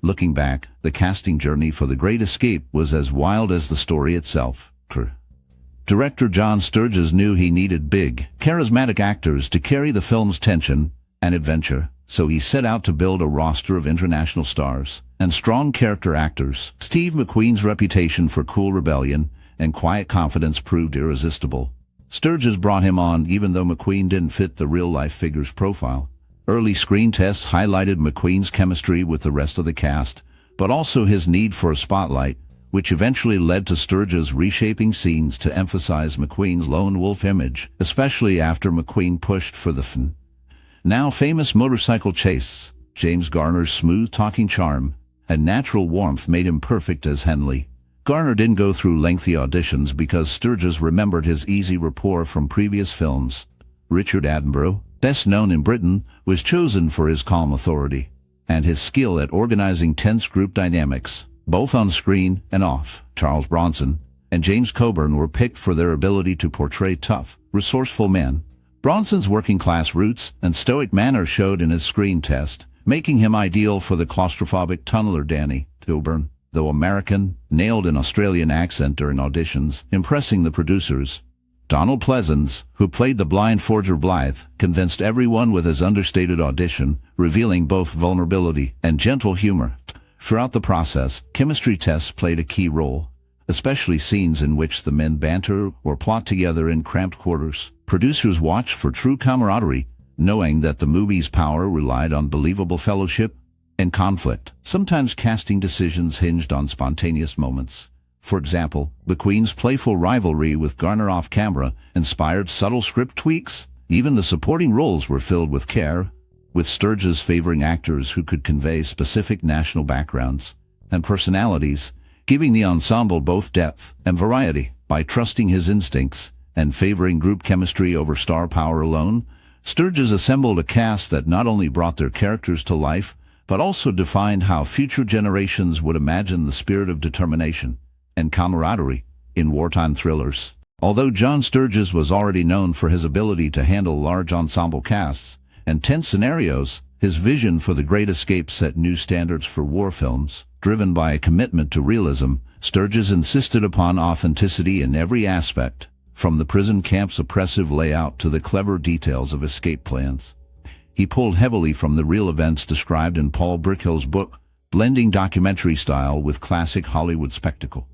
Looking back, the casting journey for The Great Escape was as wild as the story itself. Director John Sturges knew he needed big, charismatic actors to carry the film's tension and adventure, so he set out to build a roster of international stars and strong character actors. Steve McQueen's reputation for cool rebellion and quiet confidence proved irresistible. Sturges brought him on even though McQueen didn't fit the real-life figure's profile. Early screen tests highlighted McQueen's chemistry with the rest of the cast, but also his need for a spotlight, which eventually led to Sturges reshaping scenes to emphasize McQueen's lone wolf image, especially after McQueen pushed for the now famous motorcycle chase. James Garner's smooth-talking charm and natural warmth made him perfect as Hendley. Garner didn't go through lengthy auditions because Sturges remembered his easy rapport from previous films. Richard Attenborough, best known in Britain, was chosen for his calm authority and his skill at organizing tense group dynamics, both on screen and off. Charles Bronson and James Coburn were picked for their ability to portray tough, resourceful men. Bronson's working-class roots and stoic manner showed in his screen test, making him ideal for the claustrophobic tunneler Danny. Coburn, though American, nailed an Australian accent during auditions, impressing the producers. Donald Pleasence, who played the blind forger Blythe, convinced everyone with his understated audition, revealing both vulnerability and gentle humor. Throughout the process, chemistry tests played a key role, especially scenes in which the men banter or plot together in cramped quarters. Producers watched for true camaraderie, knowing that the movie's power relied on believable fellowship and conflict. Sometimes casting decisions hinged on spontaneous moments. For example, McQueen's playful rivalry with Garner off-camera inspired subtle script tweaks. Even the supporting roles were filled with care, with Sturges favoring actors who could convey specific national backgrounds and personalities, giving the ensemble both depth and variety. By trusting his instincts and favoring group chemistry over star power alone, Sturges assembled a cast that not only brought their characters to life, but also defined how future generations would imagine the spirit of determination and camaraderie in wartime thrillers. Although John Sturges was already known for his ability to handle large ensemble casts and tense scenarios, his vision for The Great Escape set new standards for war films. Driven by a commitment to realism, Sturges insisted upon authenticity in every aspect, from the prison camp's oppressive layout to the clever details of escape plans. He pulled heavily from the real events described in Paul Brickhill's book, blending documentary style with classic Hollywood spectacle.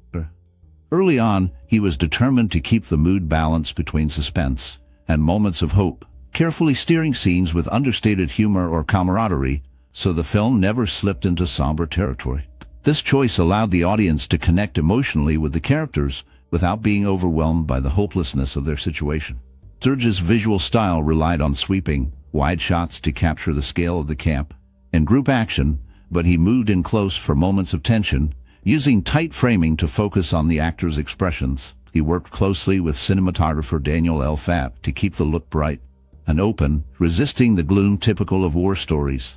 Early on, he was determined to keep the mood balanced between suspense and moments of hope, carefully steering scenes with understated humor or camaraderie, so the film never slipped into somber territory. This choice allowed the audience to connect emotionally with the characters without being overwhelmed by the hopelessness of their situation. Sturges' visual style relied on sweeping, wide shots to capture the scale of the camp and group action, but he moved in close for moments of tension, using tight framing to focus on the actors' expressions. He worked closely with cinematographer Daniel L. Fapp to keep the look bright and open, resisting the gloom typical of war stories.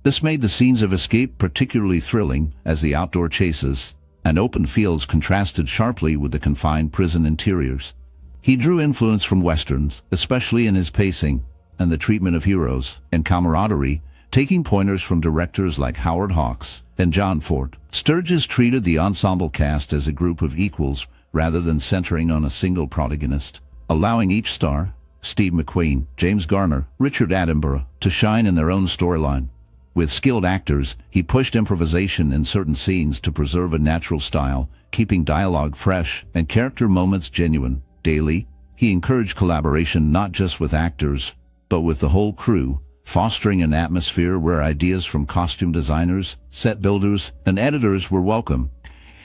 This made the scenes of escape particularly thrilling, as the outdoor chases and open fields contrasted sharply with the confined prison interiors. He drew influence from westerns, especially in his pacing and the treatment of heroes and camaraderie, taking pointers from directors like Howard Hawks and John Ford. Sturges treated the ensemble cast as a group of equals rather than centering on a single protagonist, allowing each star, Steve McQueen, James Garner, Richard Attenborough, to shine in their own storyline. With skilled actors, he pushed improvisation in certain scenes to preserve a natural style, keeping dialogue fresh and character moments genuine. Daily, he encouraged collaboration not just with actors, but with the whole crew, fostering an atmosphere where ideas from costume designers, set builders, and editors were welcome.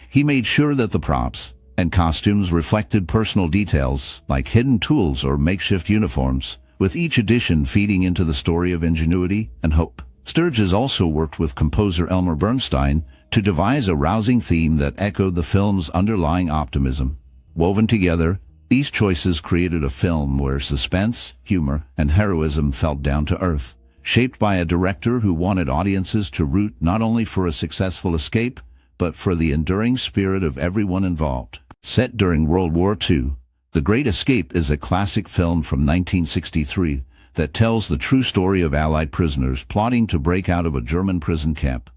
He made sure that the props and costumes reflected personal details like hidden tools or makeshift uniforms, with each addition feeding into the story of ingenuity and hope. Sturges also worked with composer Elmer Bernstein to devise a rousing theme that echoed the film's underlying optimism. Woven together, these choices created a film where suspense, humor, and heroism felt down to earth, shaped by a director who wanted audiences to root not only for a successful escape, but for the enduring spirit of everyone involved. Set during World War II, The Great Escape is a classic film from 1963 that tells the true story of Allied prisoners plotting to break out of a German prison camp.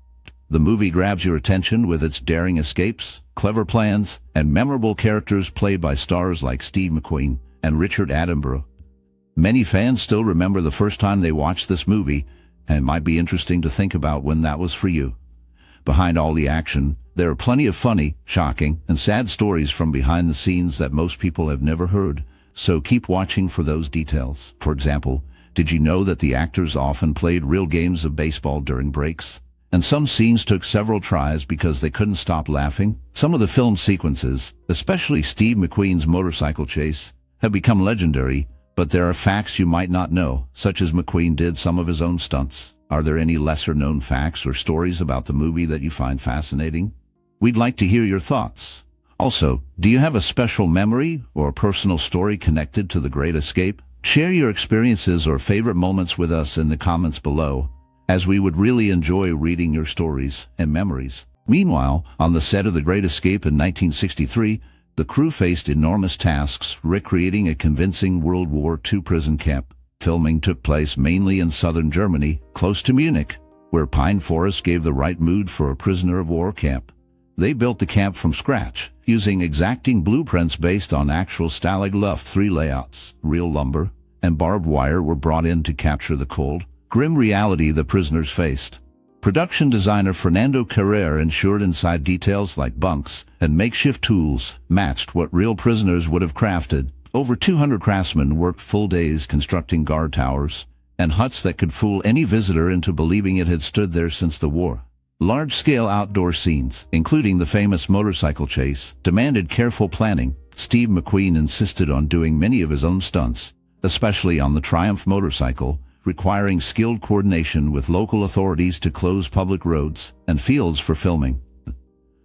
The movie grabs your attention with its daring escapes, clever plans, and memorable characters played by stars like Steve McQueen and Richard Attenborough. Many fans still remember the first time they watched this movie, and it might be interesting to think about when that was for you. Behind all the action, there are plenty of funny, shocking, and sad stories from behind the scenes that most people have never heard, so keep watching for those details. For example, did you know that the actors often played real games of baseball during breaks? And some scenes took several tries because they couldn't stop laughing. Some of the film sequences, especially Steve McQueen's motorcycle chase, have become legendary, but there are facts you might not know, such as McQueen did some of his own stunts. Are there any lesser-known facts or stories about the movie that you find fascinating? We'd like to hear your thoughts. Also, do you have a special memory or a personal story connected to The Great Escape? Share your experiences or favorite moments with us in the comments below, as we would really enjoy reading your stories and memories. Meanwhile, on the set of The Great Escape in 1963, the crew faced enormous tasks recreating a convincing World War II prison camp. Filming took place mainly in southern Germany, close to Munich, where pine forests gave the right mood for a prisoner of war camp. They built the camp from scratch, using exacting blueprints based on actual Stalag Luft 3 layouts. Real lumber and barbed wire were brought in to capture the cold, grim reality the prisoners faced. Production designer Fernando Carrere ensured inside details like bunks and makeshift tools matched what real prisoners would have crafted. Over 200 craftsmen worked full days constructing guard towers and huts that could fool any visitor into believing it had stood there since the war. Large-scale outdoor scenes, including the famous motorcycle chase, demanded careful planning. Steve McQueen insisted on doing many of his own stunts, especially on the Triumph motorcycle, requiring skilled coordination with local authorities to close public roads and fields for filming.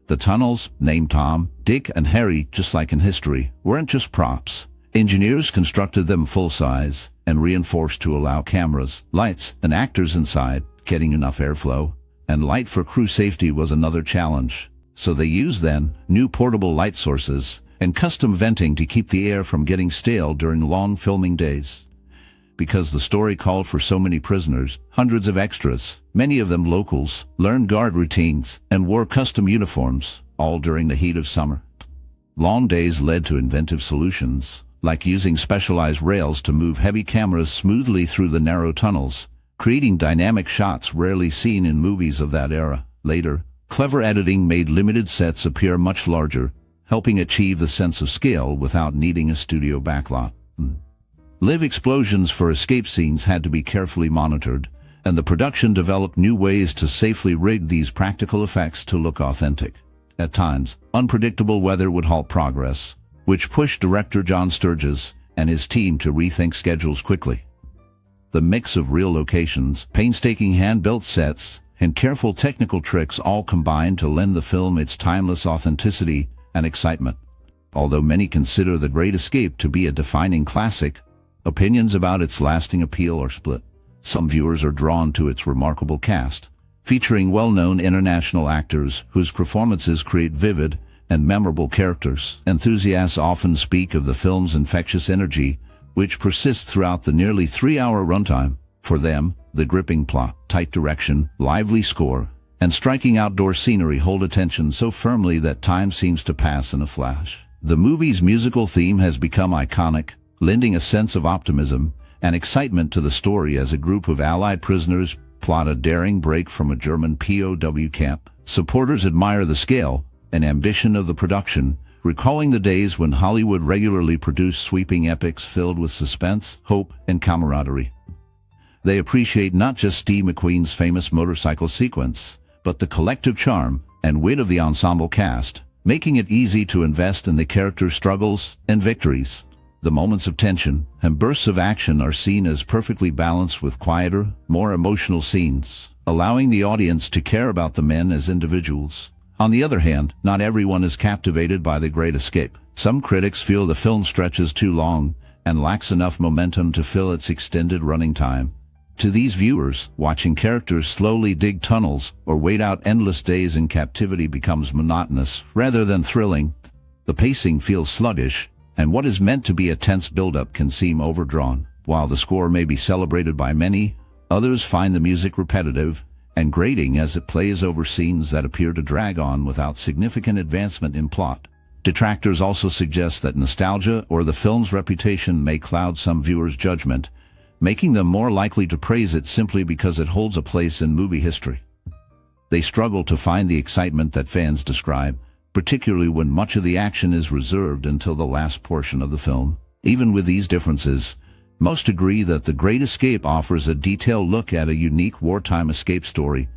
The tunnels, named Tom, Dick, and Harry, just like in history, weren't just props. Engineers constructed them full-size and reinforced to allow cameras, lights, and actors inside, getting enough airflow. And light for crew safety was another challenge. So they used then new portable light sources and custom venting to keep the air from getting stale during long filming days. Because the story called for so many prisoners, hundreds of extras, many of them locals, learned guard routines and wore custom uniforms, all during the heat of summer. Long days led to inventive solutions, like using specialized rails to move heavy cameras smoothly through the narrow tunnels, creating dynamic shots rarely seen in movies of that era. Later, clever editing made limited sets appear much larger, helping achieve the sense of scale without needing a studio backlot. Live explosions for escape scenes had to be carefully monitored, and the production developed new ways to safely rig these practical effects to look authentic. At times, unpredictable weather would halt progress, which pushed director John Sturges and his team to rethink schedules quickly. The mix of real locations, painstaking hand-built sets, and careful technical tricks all combined to lend the film its timeless authenticity and excitement. Although many consider The Great Escape to be a defining classic, opinions about its lasting appeal are split. Some viewers are drawn to its remarkable cast, featuring well-known international actors whose performances create vivid and memorable characters. Enthusiasts often speak of the film's infectious energy, which persists throughout the nearly 3-hour runtime. For them, the gripping plot, tight direction, lively score, and striking outdoor scenery hold attention so firmly that time seems to pass in a flash. The movie's musical theme has become iconic, lending a sense of optimism and excitement to the story as a group of Allied prisoners plot a daring break from a German POW camp. Supporters admire the scale and ambition of the production, recalling the days when Hollywood regularly produced sweeping epics filled with suspense, hope, and camaraderie. They appreciate not just Steve McQueen's famous motorcycle sequence, but the collective charm and wit of the ensemble cast, making it easy to invest in the characters' struggles and victories. The moments of tension and bursts of action are seen as perfectly balanced with quieter, more emotional scenes, allowing the audience to care about the men as individuals. On the other hand, not everyone is captivated by The Great Escape. Some critics feel the film stretches too long and lacks enough momentum to fill its extended running time. To these viewers, watching characters slowly dig tunnels or wait out endless days in captivity becomes monotonous rather than thrilling. The pacing feels sluggish, and what is meant to be a tense build-up can seem overdrawn. While the score may be celebrated by many, others find the music repetitive and grating as it plays over scenes that appear to drag on without significant advancement in plot. Detractors also suggest that nostalgia or the film's reputation may cloud some viewers' judgment, making them more likely to praise it simply because it holds a place in movie history. They struggle to find the excitement that fans describe, particularly when much of the action is reserved until the last portion of the film. Even with these differences, most agree that The Great Escape offers a detailed look at a unique wartime escape story,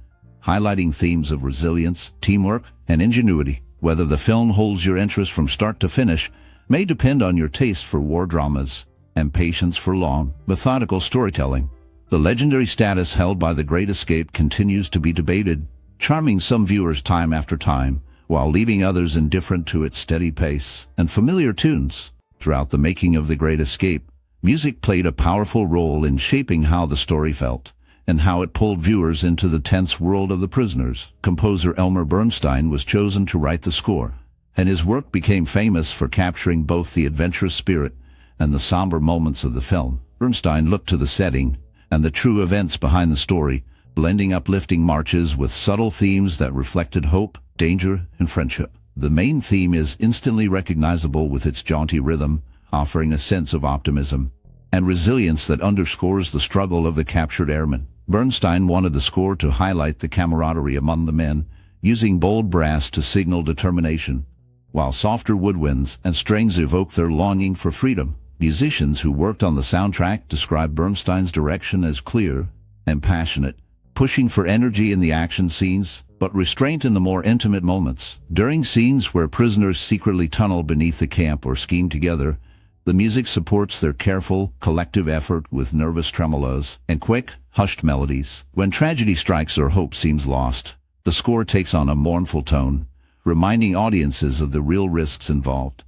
highlighting themes of resilience, teamwork, and ingenuity. Whether the film holds your interest from start to finish may depend on your taste for war dramas and patience for long, methodical storytelling. The legendary status held by The Great Escape continues to be debated, charming some viewers time after time, while leaving others indifferent to its steady pace and familiar tunes. Throughout the making of The Great Escape, music played a powerful role in shaping how the story felt and how it pulled viewers into the tense world of the prisoners. Composer Elmer Bernstein was chosen to write the score, and his work became famous for capturing both the adventurous spirit and the somber moments of the film. Bernstein looked to the setting and the true events behind the story, blending uplifting marches with subtle themes that reflected hope, danger, and friendship. The main theme is instantly recognizable with its jaunty rhythm, offering a sense of optimism and resilience that underscores the struggle of the captured airmen. Bernstein wanted the score to highlight the camaraderie among the men, using bold brass to signal determination, while softer woodwinds and strings evoke their longing for freedom. Musicians who worked on the soundtrack described Bernstein's direction as clear and passionate, pushing for energy in the action scenes, but restraint in the more intimate moments. During scenes where prisoners secretly tunnel beneath the camp or scheme together, the music supports their careful, collective effort with nervous tremolos and quick, hushed melodies. When tragedy strikes or hope seems lost, the score takes on a mournful tone, reminding audiences of the real risks involved.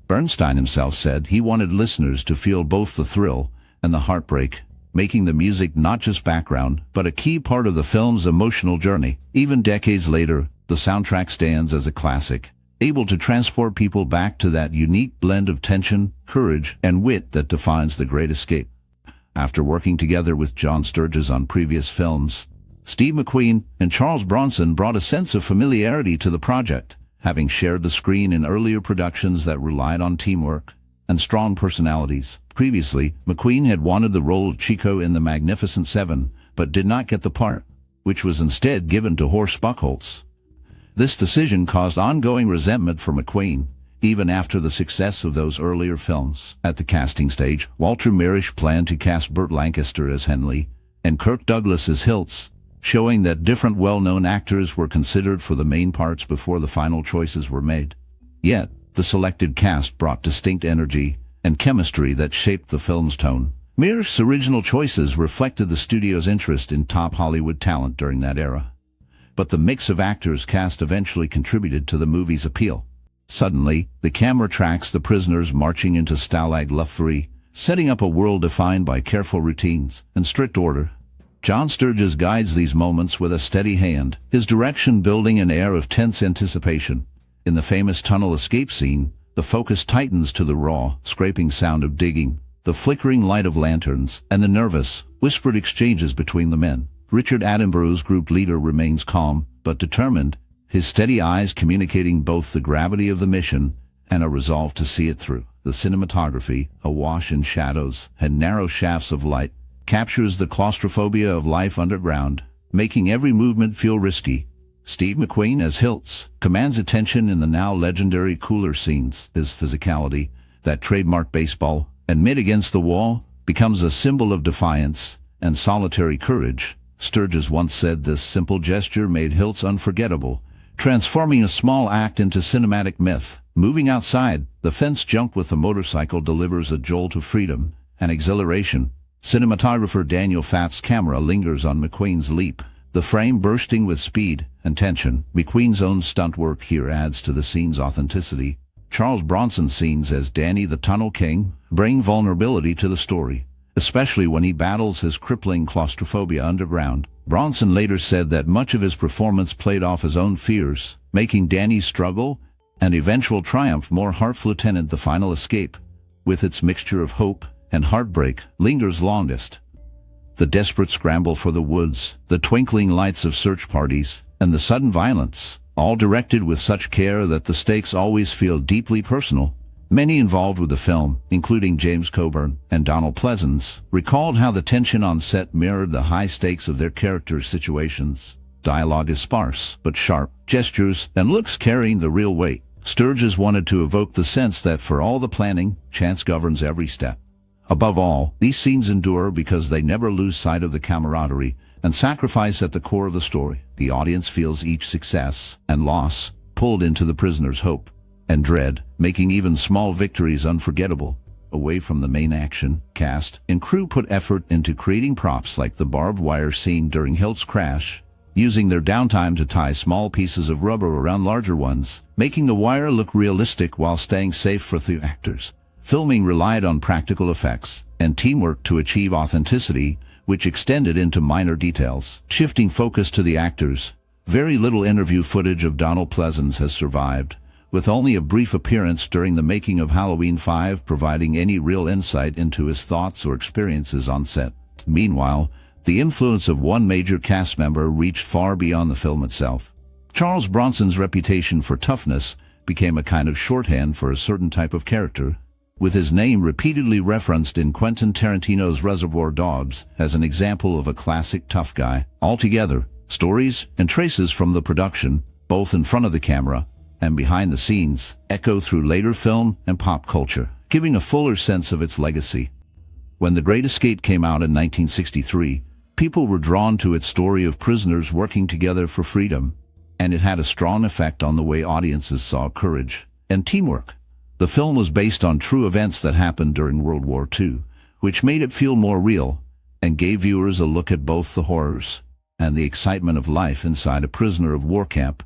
Bernstein himself said he wanted listeners to feel both the thrill and the heartbreak, making the music not just background, but a key part of the film's emotional journey. Even decades later, the soundtrack stands as a classic, able to transport people back to that unique blend of tension, courage, and wit that defines The Great Escape. After working together with John Sturges on previous films, Steve McQueen and Charles Bronson brought a sense of familiarity to the project, having shared the screen in earlier productions that relied on teamwork and strong personalities. Previously, McQueen had wanted the role of Chico in The Magnificent Seven, but did not get the part, which was instead given to Horst Buchholz. This decision caused ongoing resentment for McQueen, even after the success of those earlier films. At the casting stage, Walter Mirisch planned to cast Burt Lancaster as Hendley and Kirk Douglas as Hilts, showing that different well-known actors were considered for the main parts before the final choices were made. Yet, the selected cast brought distinct energy and chemistry that shaped the film's tone. Mirisch's original choices reflected the studio's interest in top Hollywood talent during that era, but the mix of actors cast eventually contributed to the movie's appeal. Suddenly, the camera tracks the prisoners marching into Stalag Luft 3, setting up a world defined by careful routines and strict order. John Sturges guides these moments with a steady hand, his direction building an air of tense anticipation. In the famous tunnel escape scene, the focus tightens to the raw, scraping sound of digging, the flickering light of lanterns, and the nervous, whispered exchanges between the men. Richard Attenborough's group leader remains calm, but determined, his steady eyes communicating both the gravity of the mission and a resolve to see it through. The cinematography, awash in shadows and narrow shafts of light, captures the claustrophobia of life underground, making every movement feel risky. Steve McQueen as Hilts commands attention in the now legendary cooler scenes. His physicality, that trademark baseball, and mid against the wall, becomes a symbol of defiance and solitary courage. Sturges once said this simple gesture made Hilts unforgettable, transforming a small act into cinematic myth. Moving outside, the fence jump with the motorcycle delivers a jolt of freedom and exhilaration. Cinematographer Daniel Pfaff's camera lingers on McQueen's leap, the frame bursting with speed and tension. McQueen's own stunt work here adds to the scene's authenticity. Charles Bronson's scenes as Danny the Tunnel King bring vulnerability to the story, especially when he battles his crippling claustrophobia underground. Bronson later said that much of his performance played off his own fears, making Danny's struggle and eventual triumph more heartfelt. The final escape, with its mixture of hope and heartbreak, lingers longest. The desperate scramble for the woods, the twinkling lights of search parties, and the sudden violence, all directed with such care that the stakes always feel deeply personal. Many involved with the film, including James Coburn and Donald Pleasence, recalled how the tension on set mirrored the high stakes of their characters' situations. Dialogue is sparse, but sharp, gestures and looks carrying the real weight. Sturges wanted to evoke the sense that for all the planning, chance governs every step. Above all, these scenes endure because they never lose sight of the camaraderie and sacrifice at the core of the story. The audience feels each success and loss pulled into the prisoner's hope and dread, making even small victories unforgettable. Away from the main action, cast and crew put effort into creating props like the barbed wire scene during Hilts' crash, using their downtime to tie small pieces of rubber around larger ones, making the wire look realistic while staying safe for the actors. Filming relied on practical effects and teamwork to achieve authenticity, which extended into minor details. Shifting focus to the actors, very little interview footage of Donald Pleasence has survived, with only a brief appearance during the making of Halloween 5 providing any real insight into his thoughts or experiences on set. Meanwhile, the influence of one major cast member reached far beyond the film itself. Charles Bronson's reputation for toughness became a kind of shorthand for a certain type of character, with his name repeatedly referenced in Quentin Tarantino's Reservoir Dogs as an example of a classic tough guy. Altogether, stories and traces from the production, both in front of the camera and behind the scenes, echo through later film and pop culture, giving a fuller sense of its legacy. When The Great Escape came out in 1963, people were drawn to its story of prisoners working together for freedom, and it had a strong effect on the way audiences saw courage and teamwork. The film was based on true events that happened during World War II, which made it feel more real and gave viewers a look at both the horrors and the excitement of life inside a prisoner of war camp.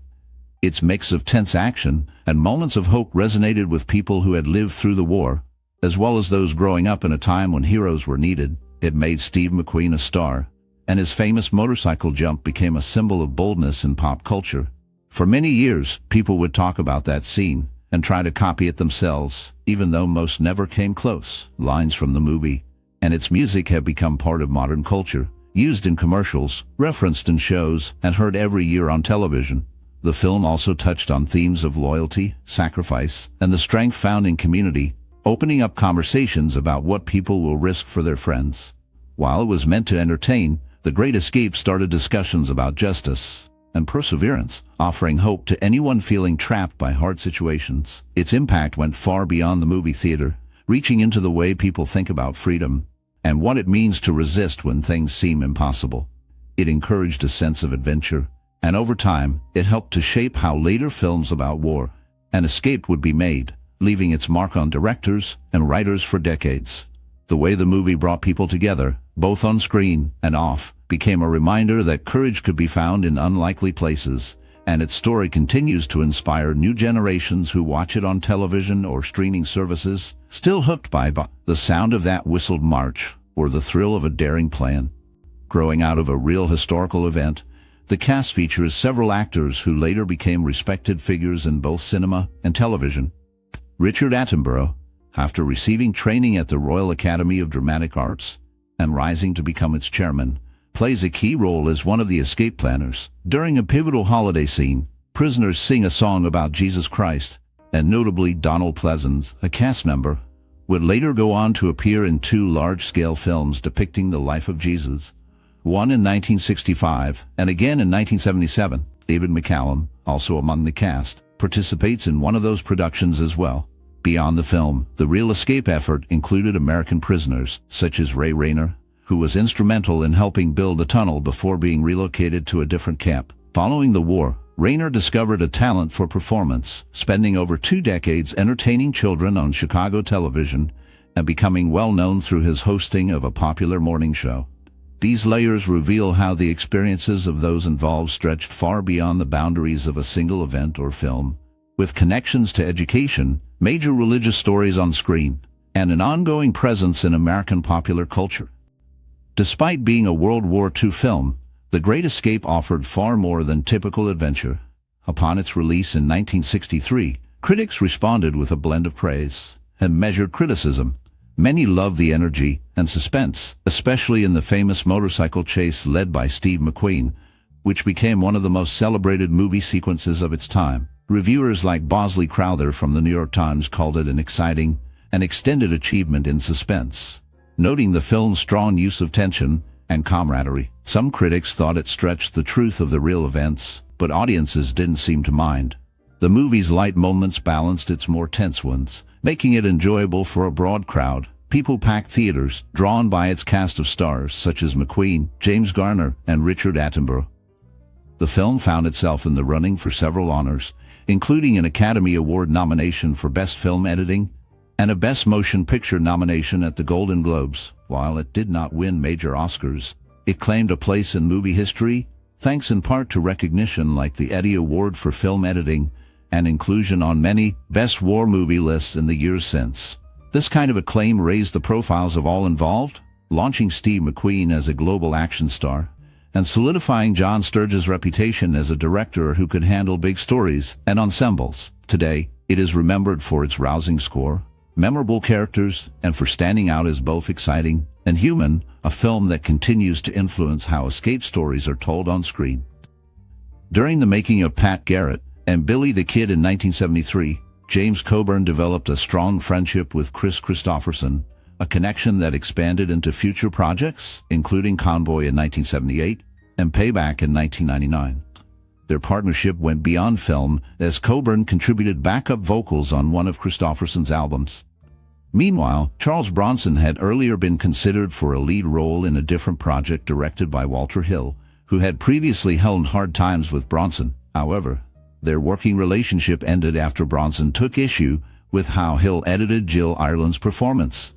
Its mix of tense action and moments of hope resonated with people who had lived through the war, as well as those growing up in a time when heroes were needed. It made Steve McQueen a star, and his famous motorcycle jump became a symbol of boldness in pop culture. For many years, people would talk about that scene and try to copy it themselves, even though most never came close. Lines from the movie and its music have become part of modern culture, used in commercials, referenced in shows, and heard every year on television. The film also touched on themes of loyalty, sacrifice, and the strength found in community, opening up conversations about what people will risk for their friends. While it was meant to entertain, The Great Escape started discussions about justice and perseverance, offering hope to anyone feeling trapped by hard situations. Its impact went far beyond the movie theater, reaching into the way people think about freedom and what it means to resist when things seem impossible. It encouraged a sense of adventure, and over time, it helped to shape how later films about war and escape would be made, leaving its mark on directors and writers for decades. The way the movie brought people together, both on screen and off, became a reminder that courage could be found in unlikely places, and its story continues to inspire new generations who watch it on television or streaming services, still hooked by the sound of that whistled march or the thrill of a daring plan. Growing out of a real historical event, the cast features several actors who later became respected figures in both cinema and television. Richard Attenborough, after receiving training at the Royal Academy of Dramatic Arts and rising to become its chairman, plays a key role as one of the escape planners. During a pivotal holiday scene, prisoners sing a song about Jesus Christ, and notably Donald Pleasence, a cast member, would later go on to appear in two large-scale films depicting the life of Jesus, one in 1965 and again in 1977. David McCallum, also among the cast, participates in one of those productions as well. Beyond the film, the real escape effort included American prisoners, such as Ray Rayner, who was instrumental in helping build the tunnel before being relocated to a different camp. Following the war, Rayner discovered a talent for performance, spending over 2 decades entertaining children on Chicago television and becoming well known through his hosting of a popular morning show. These layers reveal how the experiences of those involved stretched far beyond the boundaries of a single event or film, with connections to education, major religious stories on screen, and an ongoing presence in American popular culture. Despite being a World War II film, The Great Escape offered far more than typical adventure. Upon its release in 1963, critics responded with a blend of praise and measured criticism. Many love the energy and suspense, especially in the famous motorcycle chase led by Steve McQueen, which became one of the most celebrated movie sequences of its time. Reviewers like Bosley Crowther from the New York Times called it an exciting and extended achievement in suspense, noting the film's strong use of tension and camaraderie. Some critics thought it stretched the truth of the real events, but audiences didn't seem to mind. The movie's light moments balanced its more tense ones, making it enjoyable for a broad crowd. People packed theaters, drawn by its cast of stars such as McQueen, James Garner, and Richard Attenborough. The film found itself in the running for several honors, including an Academy Award nomination for Best Film Editing and a Best Motion Picture nomination at the Golden Globes. While it did not win major Oscars, it claimed a place in movie history, thanks in part to recognition like the Eddie Award for Film Editing and inclusion on many Best War Movie lists in the years since. This kind of acclaim raised the profiles of all involved, launching Steve McQueen as a global action star and solidifying John Sturges' reputation as a director who could handle big stories and ensembles. Today, it is remembered for its rousing score, memorable characters, and for standing out as both exciting and human, a film that continues to influence how escape stories are told on screen. During the making of Pat Garrett and Billy the Kid in 1973, James Coburn developed a strong friendship with Chris Christopherson, a connection that expanded into future projects, including Convoy in 1978 and Payback in 1999. Their partnership went beyond film, as Coburn contributed backup vocals on one of Christopherson's albums. Meanwhile, Charles Bronson had earlier been considered for a lead role in a different project directed by Walter Hill, who had previously held hard times with Bronson. However, their working relationship ended after Bronson took issue with how Hill edited Jill Ireland's performance.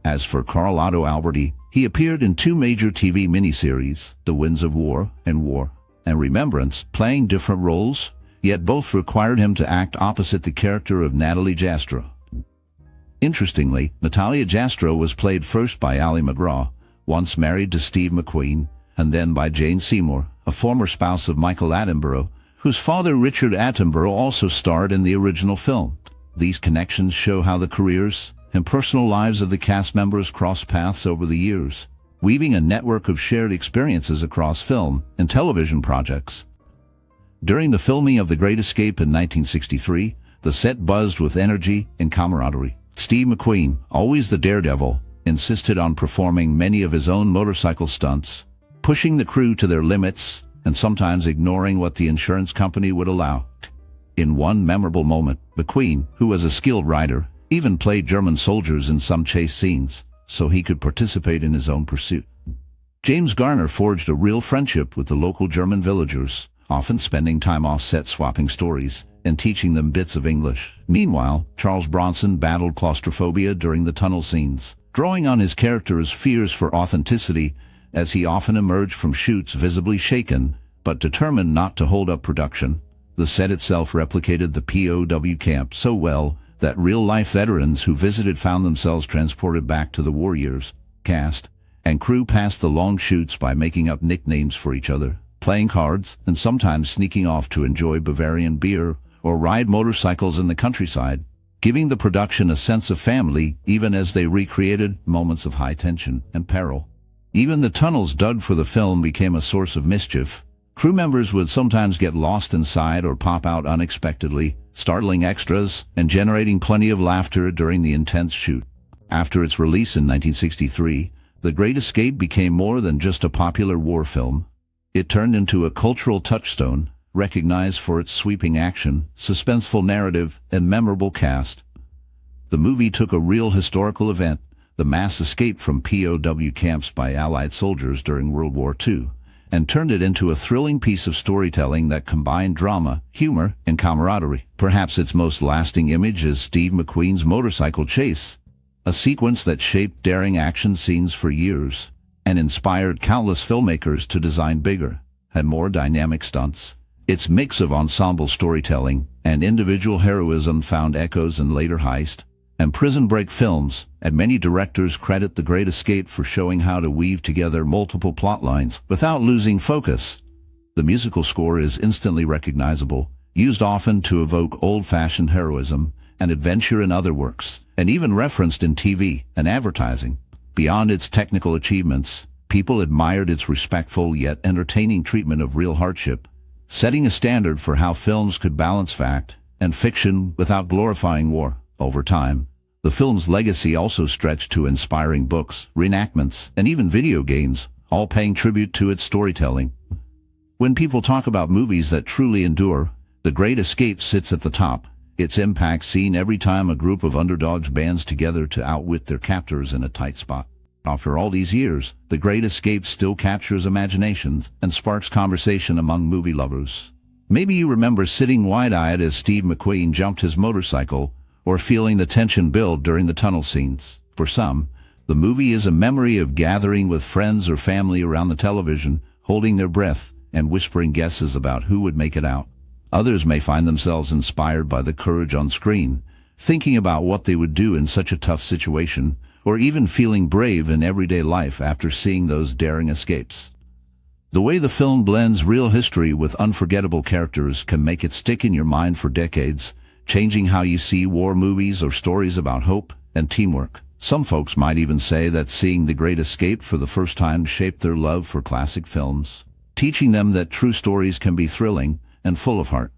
As for Carl Otto Alberti, he appeared in two major TV miniseries, The Winds of War and Remembrance, playing different roles, yet both required him to act opposite the character of Natalie Jastrow. Interestingly, Natalia Jastrow was played first by Ali McGraw, once married to Steve McQueen, and then by Jane Seymour, a former spouse of Michael Attenborough, whose father Richard Attenborough also starred in the original film. These connections show how the careers and personal lives of the cast members crossed paths over the years, weaving a network of shared experiences across film and television projects. During the filming of The Great Escape in 1963, the set buzzed with energy and camaraderie. Steve McQueen, always the daredevil, insisted on performing many of his own motorcycle stunts, pushing the crew to their limits and sometimes ignoring what the insurance company would allow. In one memorable moment, McQueen, who was a skilled rider, even played German soldiers in some chase scenes, so he could participate in his own pursuit. James Garner forged a real friendship with the local German villagers, often spending time off set swapping stories and teaching them bits of English. Meanwhile, Charles Bronson battled claustrophobia during the tunnel scenes, drawing on his character's fears for authenticity, as he often emerged from shoots visibly shaken, but determined not to hold up production. The set itself replicated the POW camp so well that real-life veterans who visited found themselves transported back to the war years. Cast and crew passed the long shoots by making up nicknames for each other, playing cards, and sometimes sneaking off to enjoy Bavarian beer or ride motorcycles in the countryside, giving the production a sense of family even as they recreated moments of high tension and peril. Even the tunnels dug for the film became a source of mischief. Crew members would sometimes get lost inside or pop out unexpectedly, startling extras and generating plenty of laughter during the intense shoot. After its release in 1963, The Great Escape became more than just a popular war film. It turned into a cultural touchstone, recognized for its sweeping action, suspenseful narrative, and memorable cast. The movie took a real historical event, the mass escape from POW camps by Allied soldiers during World War II, and turned it into a thrilling piece of storytelling that combined drama, humor, and camaraderie. Perhaps its most lasting image is Steve McQueen's motorcycle chase, a sequence that shaped daring action scenes for years and inspired countless filmmakers to design bigger and more dynamic stunts. Its mix of ensemble storytelling and individual heroism found echoes in later heist and prison break films, and many directors credit The Great Escape for showing how to weave together multiple plot lines without losing focus. The musical score is instantly recognizable, used often to evoke old-fashioned heroism, and adventure in other works, and even referenced in TV and advertising. Beyond its technical achievements, people admired its respectful yet entertaining treatment of real hardship, setting a standard for how films could balance fact and fiction without glorifying war. Over time, the film's legacy also stretched to inspiring books, reenactments, and even video games, all paying tribute to its storytelling. When people talk about movies that truly endure, The Great Escape sits at the top, its impact seen every time a group of underdogs bands together to outwit their captors in a tight spot. After all these years, The Great Escape still captures imaginations and sparks conversation among movie lovers. Maybe you remember sitting wide-eyed as Steve McQueen jumped his motorcycle, or feeling the tension build during the tunnel scenes. For some, the movie is a memory of gathering with friends or family around the television, holding their breath and whispering guesses about who would make it out. Others may find themselves inspired by the courage on screen, thinking about what they would do in such a tough situation, or even feeling brave in everyday life after seeing those daring escapes. The way the film blends real history with unforgettable characters can make it stick in your mind for decades, changing how you see war movies or stories about hope and teamwork. Some folks might even say that seeing The Great Escape for the first time shaped their love for classic films, teaching them that true stories can be thrilling and full of heart.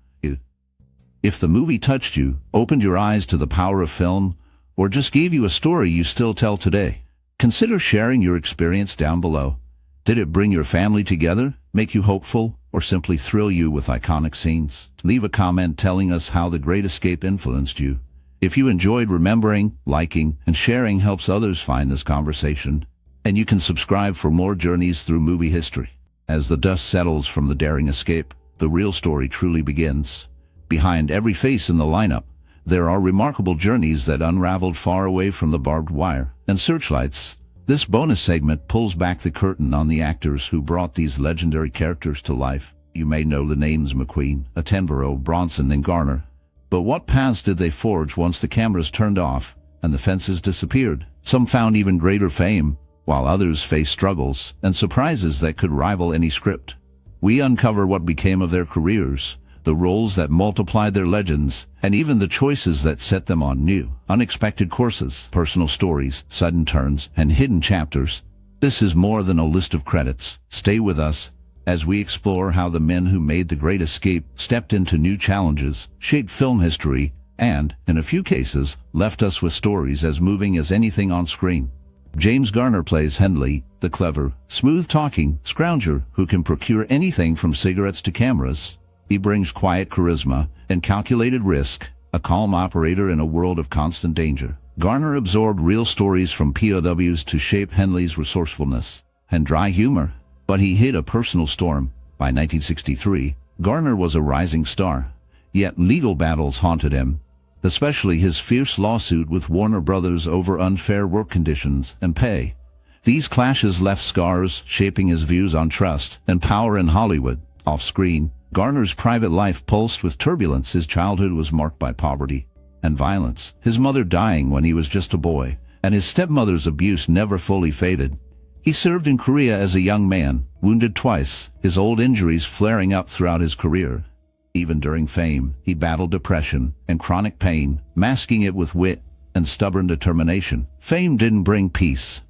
If the movie touched you, opened your eyes to the power of film, or just gave you a story you still tell today, consider sharing your experience down below. Did it bring your family together, make you hopeful, or simply thrill you with iconic scenes? Leave a comment telling us how The Great Escape influenced you. If you enjoyed, remembering, liking, and sharing helps others find this conversation. And you can subscribe for more journeys through movie history. As the dust settles from the daring escape, the real story truly begins. Behind every face in the lineup, there are remarkable journeys that unraveled far away from the barbed wire and searchlights. This bonus segment pulls back the curtain on the actors who brought these legendary characters to life. You may know the names McQueen, Attenborough, Bronson, and Garner. But what paths did they forge once the cameras turned off and the fences disappeared? Some found even greater fame, while others faced struggles and surprises that could rival any script. We uncover what became of their careers, the roles that multiplied their legends, and even the choices that set them on new, unexpected courses. Personal stories, sudden turns, and hidden chapters. This is more than a list of credits. Stay with us as we explore how the men who made The Great Escape stepped into new challenges, shaped film history, and, in a few cases, left us with stories as moving as anything on screen. James Garner plays Hendley, the clever, smooth-talking Scrounger who can procure anything from cigarettes to cameras. He brings quiet charisma and calculated risk, a calm operator in a world of constant danger. Garner absorbed real stories from POWs to shape Hendley's resourcefulness and dry humor, but he hid a personal storm. By 1963, Garner was a rising star, yet legal battles haunted him, especially his fierce lawsuit with Warner Brothers over unfair work conditions and pay. These clashes left scars, shaping his views on trust and power in Hollywood. Off-screen, Garner's private life pulsed with turbulence. His childhood was marked by poverty and violence, his mother dying when he was just a boy, and his stepmother's abuse never fully faded. He served in Korea as a young man, wounded twice, his old injuries flaring up throughout his career. Even during fame, he battled depression and chronic pain, masking it with wit and stubborn determination. Fame didn't bring peace.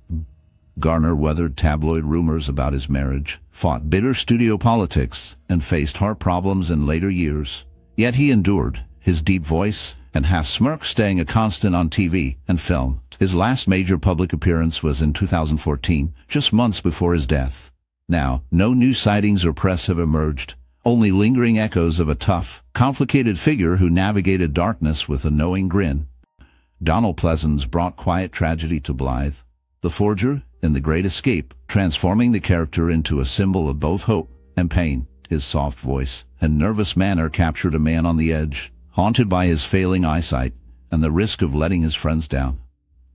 Garner weathered tabloid rumors about his marriage, fought bitter studio politics, and faced heart problems in later years. Yet he endured, his deep voice and half-smirk staying a constant on TV and film. His last major public appearance was in 2014, just months before his death. Now, no new sightings or press have emerged, only lingering echoes of a tough, complicated figure who navigated darkness with a knowing grin. Donald Pleasence brought quiet tragedy to Blythe, the forger in The Great Escape, transforming the character into a symbol of both hope and pain. His soft voice and nervous manner captured a man on the edge, haunted by his failing eyesight and the risk of letting his friends down.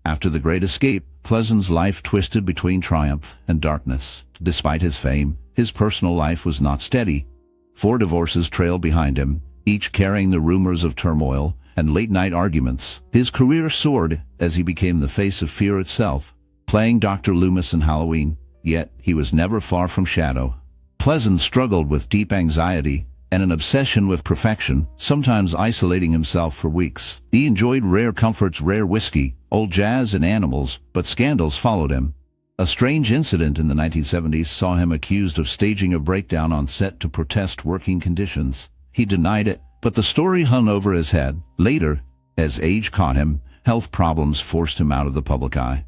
After The Great Escape, Pleasence's life twisted between triumph and darkness. Despite his fame, his personal life was not steady. 4 divorces trailed behind him, each carrying the rumors of turmoil and late-night arguments. His career soared as he became the face of fear itself, playing Dr. Loomis in Halloween, yet he was never far from shadow. Pleasence struggled with deep anxiety and an obsession with perfection, sometimes isolating himself for weeks. He enjoyed rare comforts, rare whiskey, old jazz and animals, but scandals followed him. A strange incident in the 1970s saw him accused of staging a breakdown on set to protest working conditions. He denied it, but the story hung over his head. Later, as age caught him, health problems forced him out of the public eye.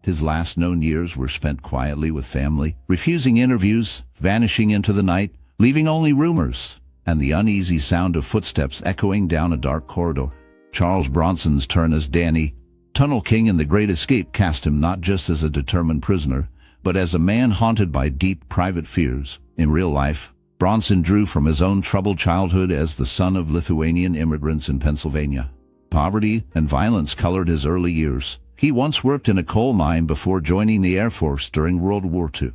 His last known years were spent quietly with family, refusing interviews, vanishing into the night, leaving only rumors, and the uneasy sound of footsteps echoing down a dark corridor. Charles Bronson's turn as Danny, Tunnel King in The Great Escape, cast him not just as a determined prisoner, but as a man haunted by deep private fears. In real life, Bronson drew from his own troubled childhood as the son of Lithuanian immigrants in Pennsylvania. Poverty and violence colored his early years. He once worked in a coal mine before joining the Air Force during World War II.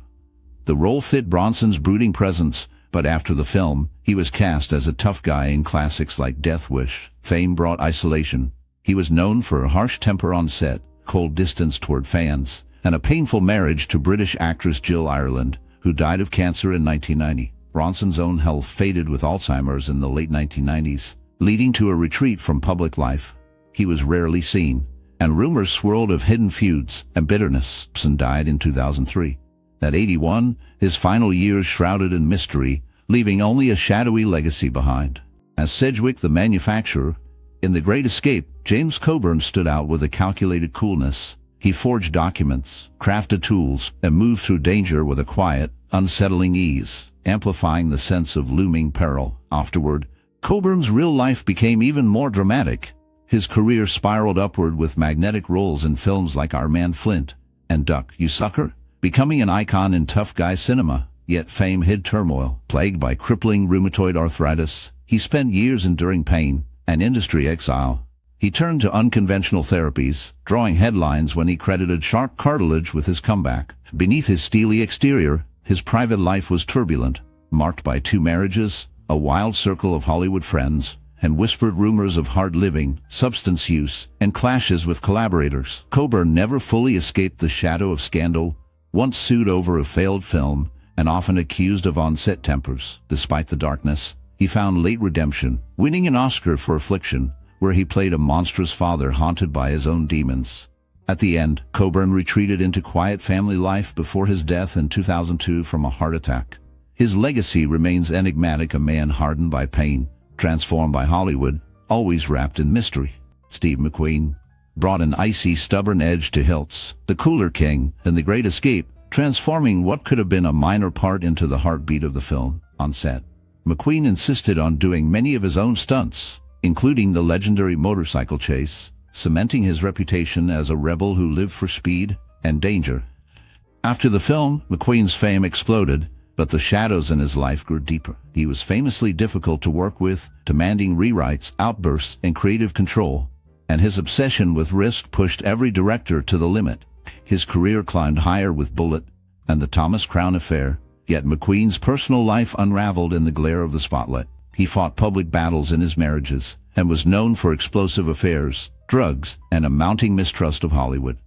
The role fit Bronson's brooding presence, but after the film, he was cast as a tough guy in classics like Death Wish. Fame brought isolation. He was known for a harsh temper on set, cold distance toward fans, and a painful marriage to British actress Jill Ireland, who died of cancer in 1990. Bronson's own health faded with Alzheimer's in the late 1990s, leading to a retreat from public life. He was rarely seen, and rumors swirled of hidden feuds and bitterness. Bronson died in 2003. At 81, his final years shrouded in mystery, leaving only a shadowy legacy behind. As Sedgwick the manufacturer, in The Great Escape, James Coburn stood out with a calculated coolness. He forged documents, crafted tools, and moved through danger with a quiet, unsettling ease, amplifying the sense of looming peril. Afterward, Coburn's real life became even more dramatic. His career spiraled upward with magnetic roles in films like Our Man Flint and Duck, You Sucker, becoming an icon in tough guy cinema. Yet fame hid turmoil. Plagued by crippling rheumatoid arthritis, he spent years enduring pain and industry exile. He turned to unconventional therapies, drawing headlines when he credited sharp cartilage with his comeback. Beneath his steely exterior, his private life was turbulent, marked by 2 marriages, a wild circle of Hollywood friends, and whispered rumors of hard living, substance use, and clashes with collaborators. Coburn never fully escaped the shadow of scandal, once sued over a failed film, and often accused of on-set tempers. Despite the darkness, he found late redemption, winning an Oscar for Affliction, where he played a monstrous father haunted by his own demons. At the end, Coburn retreated into quiet family life before his death in 2002 from a heart attack. His legacy remains enigmatic, a man hardened by pain, transformed by Hollywood, always wrapped in mystery. Steve McQueen brought an icy, stubborn edge to Hilts, the cooler king, in The Great Escape, transforming what could have been a minor part into the heartbeat of the film. On set, McQueen insisted on doing many of his own stunts, including the legendary motorcycle chase, cementing his reputation as a rebel who lived for speed and danger. After the film, McQueen's fame exploded, but the shadows in his life grew deeper. He was famously difficult to work with, demanding rewrites, outbursts, and creative control, and his obsession with risk pushed every director to the limit. His career climbed higher with Bullitt and the Thomas Crown Affair, yet McQueen's personal life unraveled in the glare of the spotlight. He fought public battles in his marriages and was known for explosive affairs, drugs, and a mounting mistrust of Hollywood.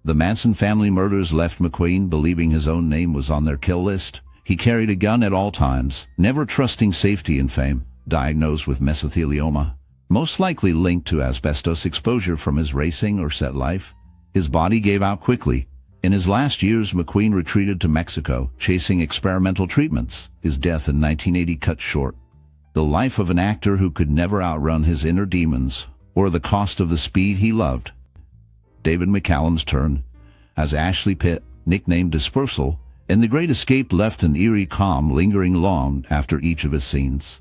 The Manson family murders left McQueen believing his own name was on their kill list. He carried a gun at all times, never trusting safety and fame. Diagnosed with mesothelioma, most likely linked to asbestos exposure from his racing or set life, his body gave out quickly. In his last years, McQueen retreated to Mexico, chasing experimental treatments. His death in 1980 cut short the life of an actor who could never outrun his inner demons or the cost of the speed he loved. David McCallum's turn as Ashley-Pitt, nicknamed Dispersal, in The Great Escape, left an eerie calm lingering long after each of his scenes.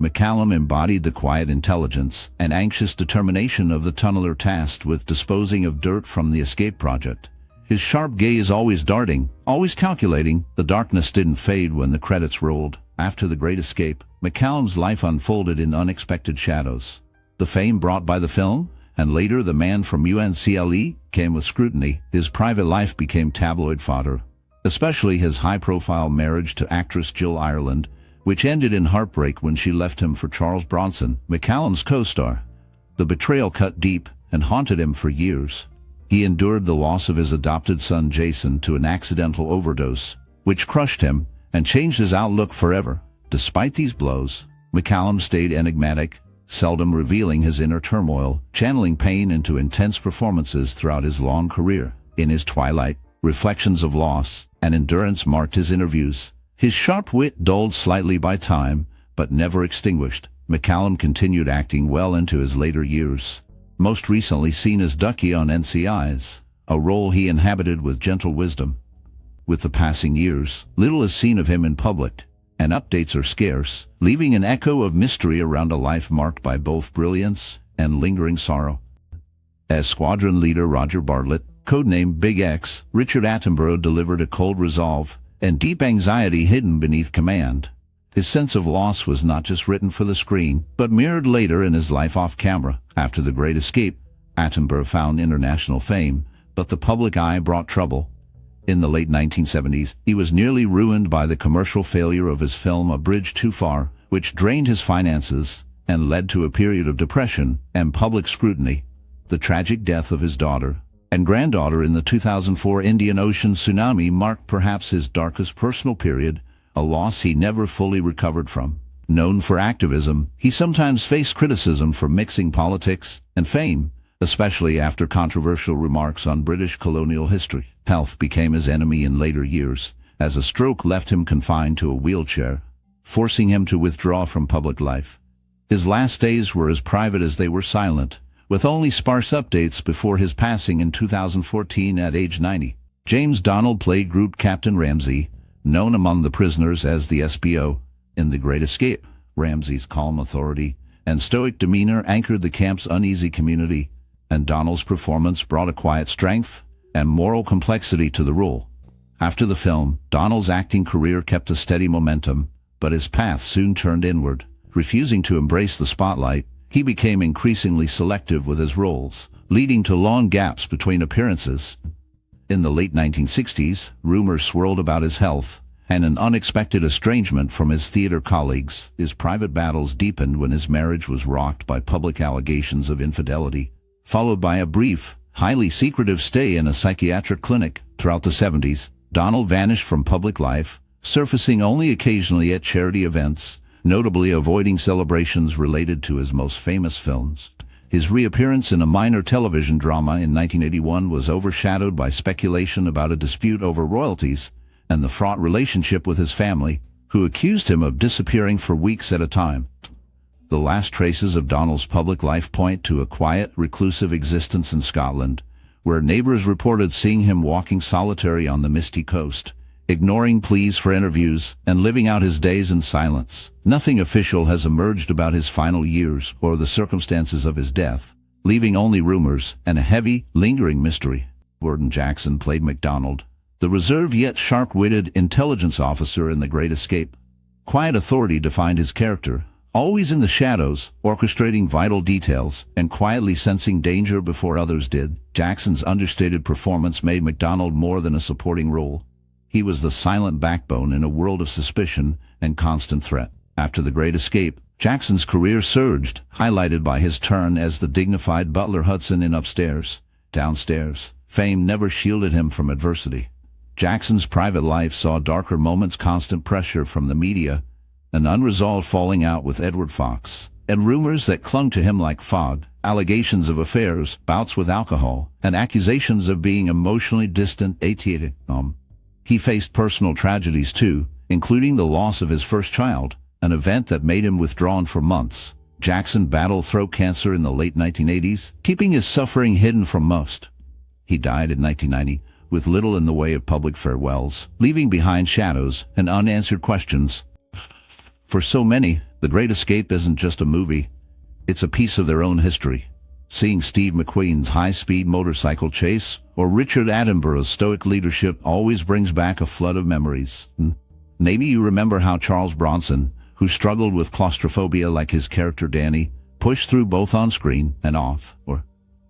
McCallum embodied the quiet intelligence and anxious determination of the tunneler tasked with disposing of dirt from the escape project. His sharp gaze always darting, always calculating. The darkness didn't fade when the credits rolled. After The Great Escape, McCallum's life unfolded in unexpected shadows. The fame brought by the film, and later The Man from UNCLE, came with scrutiny. His private life became tabloid fodder, especially his high-profile marriage to actress Jill Ireland, which ended in heartbreak when she left him for Charles Bronson, McCallum's co-star. The betrayal cut deep and haunted him for years. He endured the loss of his adopted son Jason to an accidental overdose, which crushed him and changed his outlook forever. Despite these blows, McCallum stayed enigmatic, seldom revealing his inner turmoil, channeling pain into intense performances throughout his long career. In his twilight, reflections of loss and endurance marked his interviews. His sharp wit dulled slightly by time, but never extinguished. McCallum continued acting well into his later years, most recently seen as Ducky on NCIs, a role he inhabited with gentle wisdom. With the passing years, little is seen of him in public, and updates are scarce, leaving an echo of mystery around a life marked by both brilliance and lingering sorrow. As squadron leader Roger Bartlett, codenamed Big X, Richard Attenborough delivered a cold resolve and deep anxiety hidden beneath command. His sense of loss was not just written for the screen, but mirrored later in his life off camera. After The Great Escape, Attenborough found international fame, but the public eye brought trouble. In the late 1970s, he was nearly ruined by the commercial failure of his film A Bridge Too Far, which drained his finances and led to a period of depression and public scrutiny. The tragic death of his daughter and granddaughter in the 2004 Indian Ocean tsunami marked perhaps his darkest personal period, a loss he never fully recovered from. Known for activism, he sometimes faced criticism for mixing politics and fame, especially after controversial remarks on British colonial history. Health became his enemy in later years, as a stroke left him confined to a wheelchair, forcing him to withdraw from public life. His last days were as private as they were silent, with only sparse updates before his passing in 2014 at age 90. James Donald played Group Captain Ramsey, known among the prisoners as the SBO. In The Great Escape, Ramsey's calm authority and stoic demeanor anchored the camp's uneasy community, and Donald's performance brought a quiet strength and moral complexity to the role. After the film, Donald's acting career kept a steady momentum, but his path soon turned inward. Refusing to embrace the spotlight, he became increasingly selective with his roles, leading to long gaps between appearances. In the late 1960s, rumors swirled about his health and an unexpected estrangement from his theater colleagues. His private battles deepened when his marriage was rocked by public allegations of infidelity, followed by a brief, highly secretive stay in a psychiatric clinic. Throughout the 70s, Donald vanished from public life, surfacing only occasionally at charity events, notably avoiding celebrations related to his most famous films. His reappearance in a minor television drama in 1981 was overshadowed by speculation about a dispute over royalties and the fraught relationship with his family, who accused him of disappearing for weeks at a time. The last traces of Donald's public life point to a quiet, reclusive existence in Scotland, where neighbors reported seeing him walking solitary on the misty coast, ignoring pleas for interviews and living out his days in silence. Nothing official has emerged about his final years or the circumstances of his death, leaving only rumors and a heavy, lingering mystery. Gordon Jackson played MacDonald, the reserved yet sharp-witted intelligence officer in The Great Escape. Quiet authority defined his character, always in the shadows, orchestrating vital details and quietly sensing danger before others did. Jackson's understated performance made MacDonald more than a supporting role. He was the silent backbone in a world of suspicion and constant threat. After The Great Escape, Jackson's career surged, highlighted by his turn as the dignified butler Hudson in Upstairs. Downstairs, fame never shielded him from adversity. Jackson's private life saw darker moments, constant pressure from the media, an unresolved falling out with Edward Fox, and rumors that clung to him like fog, allegations of affairs, bouts with alcohol, and accusations of being emotionally distant. He faced personal tragedies too, including the loss of his first child, an event that made him withdrawn for months. Jackson battled throat cancer in the late 1980s, keeping his suffering hidden from most. He died in 1990, with little in the way of public farewells, leaving behind shadows and unanswered questions. For so many, The Great Escape isn't just a movie. It's a piece of their own history. Seeing Steve McQueen's high-speed motorcycle chase or Richard Attenborough's stoic leadership always brings back a flood of memories. Maybe you remember how Charles Bronson, who struggled with claustrophobia like his character Danny, pushed through both on screen and off,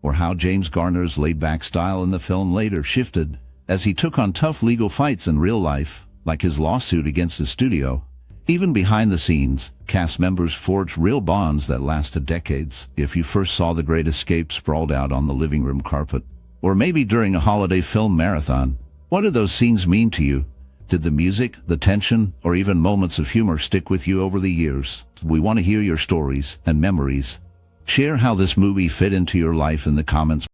or how James Garner's laid-back style in the film later shifted as he took on tough legal fights in real life, like his lawsuit against his studio. Even behind the scenes, cast members forged real bonds that lasted decades. If you first saw The Great Escape sprawled out on the living room carpet, or maybe during a holiday film marathon, what did those scenes mean to you? Did the music, the tension, or even moments of humor stick with you over the years? We want to hear your stories and memories. Share how this movie fit into your life in the comments